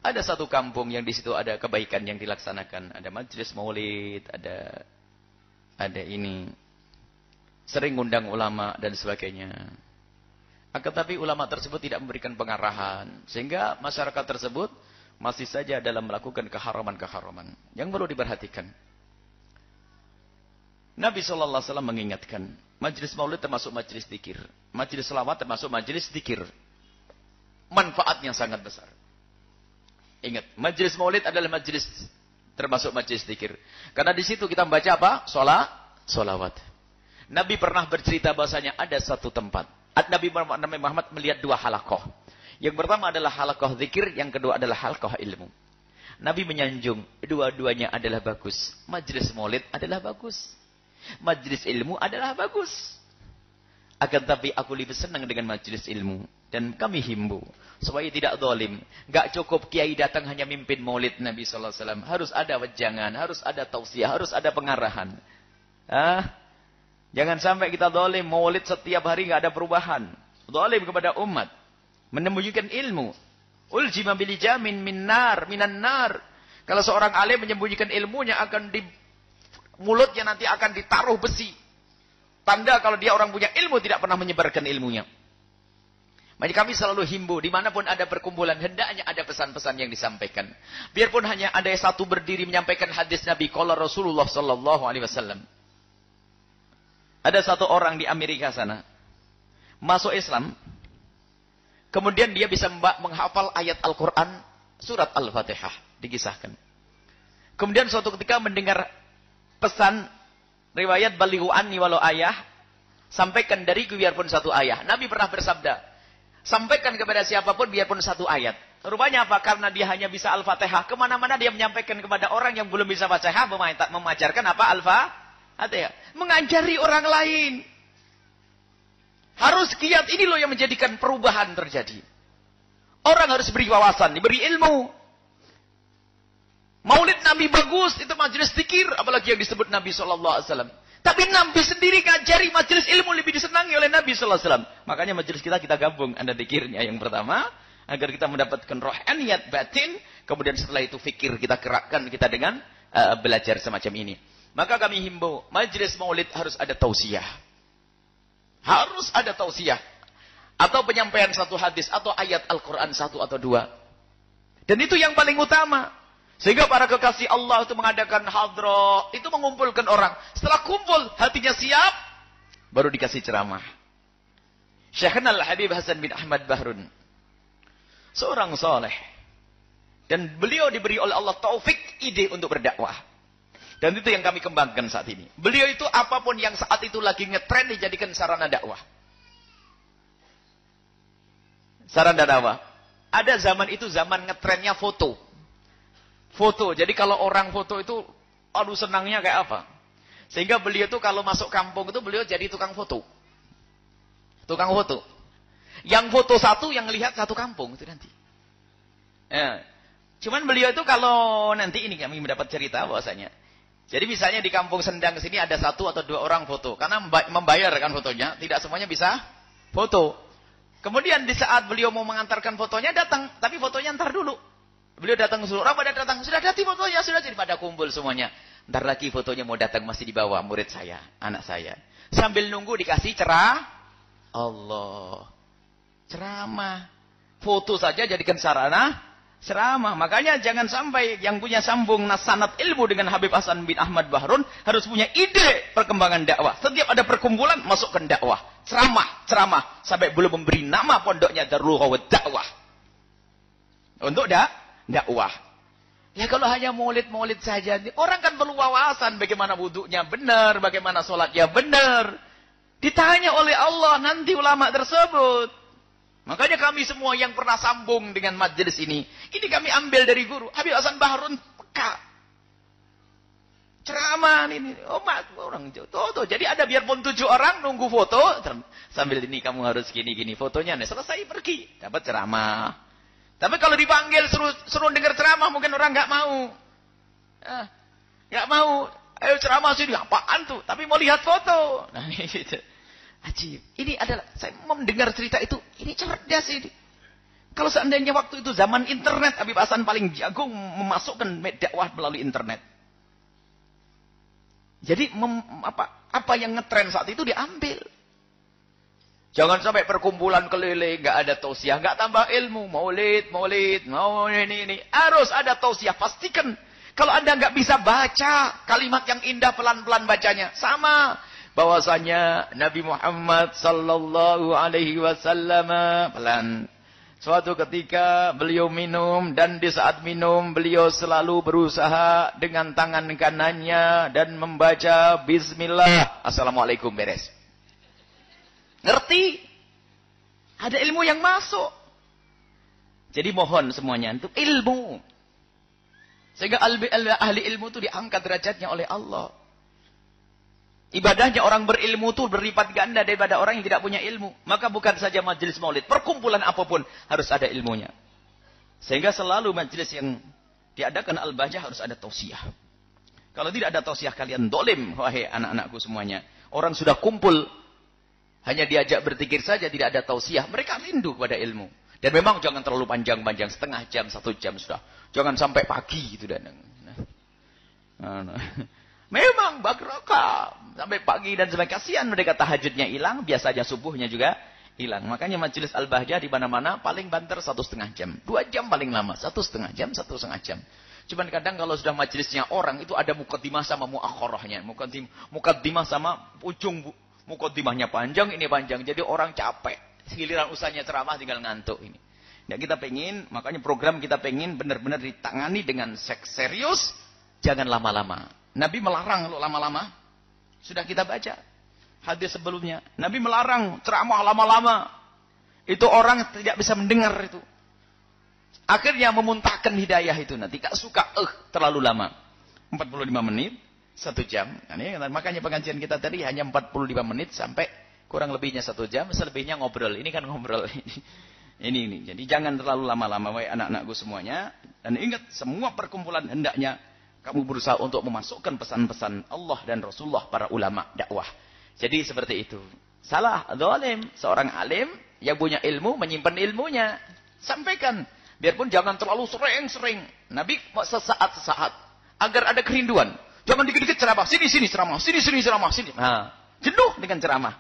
Ada satu kampung yang di situ ada kebaikan yang dilaksanakan. Ada majelis maulid, ada ini. Sering undang ulama dan sebagainya. Akan tapi ulama tersebut tidak memberikan pengarahan. Sehingga masyarakat tersebut masih saja dalam melakukan keharaman-keharaman. Yang perlu diperhatikan. Nabi SAW mengingatkan. Majelis maulid termasuk majelis zikir. Majelis selawat termasuk majelis zikir. Manfaatnya sangat besar. Ingat, majelis maulid adalah majelis termasuk majelis zikir. Karena di situ kita membaca apa? Sholawat. Nabi pernah bercerita bahasanya ada satu tempat. Nabi Muhammad melihat dua halakoh. Yang pertama adalah halakoh zikir, yang kedua adalah halakoh ilmu. Nabi menyanjung, dua-duanya adalah bagus. Majelis maulid adalah bagus. Majelis ilmu adalah bagus. Akan tapi aku lebih senang dengan majelis ilmu. Dan kami himbau supaya tidak zalim. Enggak cukup kiai datang hanya mimpin maulid Nabi sallallahu alaihi wasallam. Harus ada wejangan, harus ada tausiah, harus ada pengarahan. Jangan sampai kita zalim, maulid setiap hari enggak ada perubahan. Zalim kepada umat. Menyembunyikan ilmu. Uljima bil jamin minan nar. Kalau seorang alim menyembunyikan ilmunya akan di mulutnya nanti akan ditaruh besi. Tanda kalau dia orang punya ilmu tidak pernah menyebarkan ilmunya. Makanya kami selalu himbau, dimanapun ada perkumpulan, hendaknya ada pesan-pesan yang disampaikan. Biarpun hanya ada satu berdiri menyampaikan hadis Nabi, qala Rasulullah sallallahu alaihi wasallam. Ada satu orang di Amerika sana, masuk Islam, kemudian dia bisa menghafal ayat Al-Quran, surat Al-Fatihah, dikisahkan. Kemudian suatu ketika mendengar pesan, riwayat balighu anni walau ayah, sampaikan dariku biarpun satu ayat. Nabi pernah bersabda, sampaikan kepada siapapun biarpun satu ayat. Rupanya apa? Karena dia hanya bisa Al-Fatihah. Kemana-mana dia menyampaikan kepada orang yang belum bisa Fatihah, mengajarkan apa? Al-Fatihah. Mengajari orang lain. Harus giat, ini loh yang menjadikan perubahan terjadi. Orang harus beri wawasan, diberi ilmu. Maulid Nabi bagus, itu majelis zikir, apalagi yang disebut Nabi SAW. Tapi Nabi sendiri ngajari majelis ilmu lebih disenangi oleh Nabi SAW. Makanya majelis kita gabung, ada zikirnya yang pertama, agar kita mendapatkan rohaniyat batin, kemudian setelah itu fikir kita gerakkan kita dengan belajar semacam ini. Maka kami himbau, majelis maulid harus ada tausiah. Harus ada tausiah. Atau penyampaian satu hadis, atau ayat Al-Quran satu atau dua. Dan itu yang paling utama. Sehingga para kekasih Allah itu mengadakan hadroh, itu mengumpulkan orang. Setelah kumpul, hatinya siap, baru dikasih ceramah. Syekhna Al-Habib Hasan bin Ahmad Bahrun. Seorang soleh. Dan beliau diberi oleh Allah taufik ide untuk berdakwah. Dan itu yang kami kembangkan saat ini. Beliau itu apapun yang saat itu lagi ngetren dijadikan sarana dakwah. Sarana dakwah. Ada zaman itu zaman ngetrennya foto. Foto. Jadi kalau orang foto itu, aduh senangnya kayak apa. Sehingga beliau itu kalau masuk kampung itu beliau jadi tukang foto. Tukang foto. Yang foto satu, yang lihat satu kampung itu nanti. Ya. Cuman beliau itu kalau nanti ini kami mendapat cerita bahwasanya. Jadi misalnya di kampung Sendang sini ada satu atau dua orang foto. Karena membayar kan fotonya, tidak semuanya bisa foto. Kemudian di saat beliau mau mengantarkan fotonya datang, tapi fotonya ntar dulu. Beliau datang suruh orang pada datang, sudah hati fotonya, sudah jadi pada kumpul semuanya. Ntar lagi fotonya mau datang masih dibawa murid saya, anak saya. Sambil nunggu dikasih Allah. Ceramah. Foto saja jadikan sarana ceramah. Makanya jangan sampai yang punya sambung sanad ilmu dengan Habib Hasan bin Ahmad Bahrun harus punya ide perkembangan dakwah. Setiap ada perkumpulan masukkan dakwah. Ceramah sampai belum memberi nama pondoknya Darul Qawat Dakwah. Untuk dakwah. Ya kalau hanya maulid saja, orang kan perlu wawasan bagaimana wudunya benar, bagaimana sholatnya benar. Ditanya oleh Allah nanti ulama tersebut. Makanya kami semua yang pernah sambung dengan majelis ini kami ambil dari guru Habib Hasan Bahrun peka. Ceramah ini, orang tuh. Jadi ada biarpun 7 orang nunggu foto sambil ini kamu harus gini fotonya, selesai pergi dapat ceramah. Tapi kalau dipanggil suruh dengar ceramah mungkin orang nggak mau. Nggak mau. Ayo ceramah sini apaan tuh? Tapi mau lihat foto. Nah gitu. Ajib. Ini adalah saya mendengar cerita itu. Ini cerdas ini. Kalau seandainya waktu itu zaman internet, Habib Hasan paling jago memasukkan dakwah melalui internet. Jadi apa yang ngetren saat itu diambil. Jangan sampai perkumpulan keliling, nggak ada tausiah, nggak tambah ilmu, maulid, ini. Harus ada tausiah, pastikan. Kalau Anda nggak bisa baca kalimat yang indah pelan-pelan bacanya, sama. Bahwasanya Nabi Muhammad sallallahu alaihi wasallam pelan. Suatu ketika beliau minum dan di saat minum beliau selalu berusaha dengan tangan kanannya dan membaca bismillah. Assalamualaikum, beres. Ngerti? Ada ilmu yang masuk. Jadi mohon semuanya untuk ilmu. Sehingga ahli ilmu itu diangkat derajatnya oleh Allah. Ibadahnya orang berilmu itu berlipat ganda daripada orang yang tidak punya ilmu. Maka bukan saja majelis maulid, perkumpulan apapun harus ada ilmunya. Sehingga selalu majelis yang diadakan al-bahjah harus ada tausiah. Kalau tidak ada tausiah, kalian dolim, wahai anak-anakku semuanya. Orang sudah kumpul, hanya diajak bertikir saja, tidak ada tausiah. Mereka rindu pada ilmu. Dan memang jangan terlalu panjang-panjang, setengah jam, 1 jam sudah. Jangan sampai pagi itu dan. Memang bagraka sampai pagi dan sampai kasihan mereka tahajudnya hilang, biasanya subuhnya juga hilang. Makanya majelis al-bahjah di mana-mana paling banter 1,5 jam, 2 jam paling lama, 1,5 jam, 1,5 jam. Cuman kadang kalau sudah majelisnya orang itu ada mukaddimah sama muakhorahnya, mukaddimah sama ujung mukaddimahnya panjang, ini panjang, jadi orang capek. Giliran usahanya ceramah tinggal ngantuk ini. Nah, kita pengen, makanya program kita pengen benar-benar ditangani dengan serius, jangan lama-lama. Nabi melarang lo lama-lama. Sudah kita baca hadis sebelumnya. Nabi melarang ceramah lama-lama. Itu orang tidak bisa mendengar itu. Akhirnya memuntahkan hidayah itu. Nanti gak suka, terlalu lama. 45 menit, 1 jam. Nah, makanya pengajian kita tadi hanya 45 menit sampai kurang lebihnya 1 jam. Selebihnya ngobrol. Ini kan ngobrol. Ini. Jadi jangan terlalu lama-lama, wahai anak-anakku semuanya. Dan ingat, semua perkumpulan hendaknya kamu berusaha untuk memasukkan pesan-pesan Allah dan Rasulullah, para ulama dakwah. Jadi seperti itu. Salah, zalim. Seorang alim yang punya ilmu, menyimpan ilmunya. Sampaikan. Biarpun jangan terlalu sering-sering. Nabi sesaat-sesaat. Agar ada kerinduan. Jangan dikit-dikit ceramah. Sini ceramah. Sini ceramah. Sini. Nah, jenuh dengan ceramah.